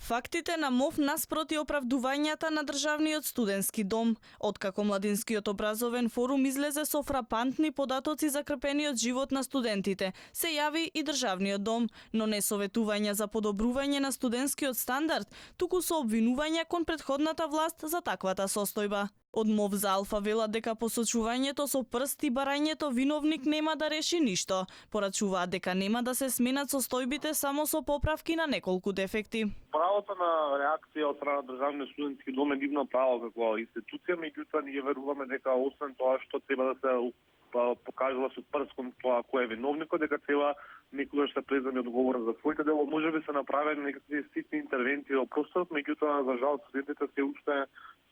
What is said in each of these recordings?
Фактите на МОВ наспроти оправдувањата на Државниот студентски дом. Откако Младинскиот образовен форум излезе со фрапантни податоци за крпениот живот на студентите, се јави и Државниот дом, но не советувања за подобрување на студентскиот стандард, туку со обвинувања кон претходната власт за таквата состојба. Од МОВ за Алфа велат дека посочувањето со прст и барањето виновник нема да реши ништо. Порачуваат дека нема да се сменат состојбите само со поправки на неколку дефекти. Правото на реакција од страна на Државниот студентски дом е нивно право како институција, меѓутоа ние веруваме дека освен тоа што треба да се покажува со прст кон тоа кој е виновникот, дека треба некогаш се преземе одговорност за своите дела. Можеби се направени некакви ситни интервенции во просторот, меѓутоа за жал студентите се уште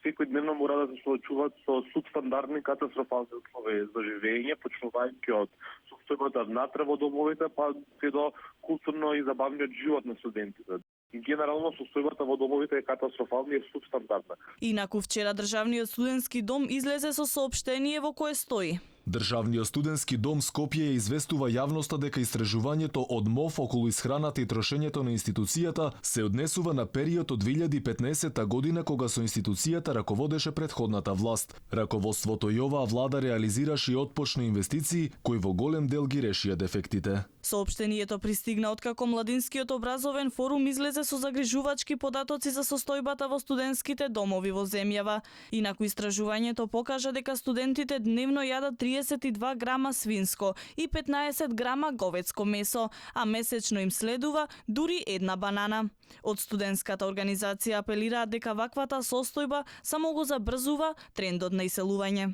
секојдневно мора да се соочуваат со субстандардни катастрофални услови за живење, почнувајќи од состојбата внатре во домовите, па се до културно и забавниот живот на студентите. И генерално состојбата во домовите е катастрофална и субстандардна. Инаку вчера Државниот студентски дом излезе со соопштение во кое стои: Државниот студентски дом Скопје известува јавноста дека истражувањето од МОВ околу исхраната и трошењето на институцијата се однесува на период од 2015 година кога со институцијата раководеше претходната власт. Раководството и оваа влада реализираше и отпочна инвестиции кои во голем дел ги решија дефектите. Соопштението пристигна откако Младинскиот образовен форум излезе со загрижувачки податоци за состојбата во студентските домови во земјава. Инаку истражувањето покажа дека студентите дневно јадат 32 грама свинско и 15 грама говедско месо, а месечно им следува дури една банана. Од студентската организација апелираат дека ваквата состојба само го забрзува трендот на иселување.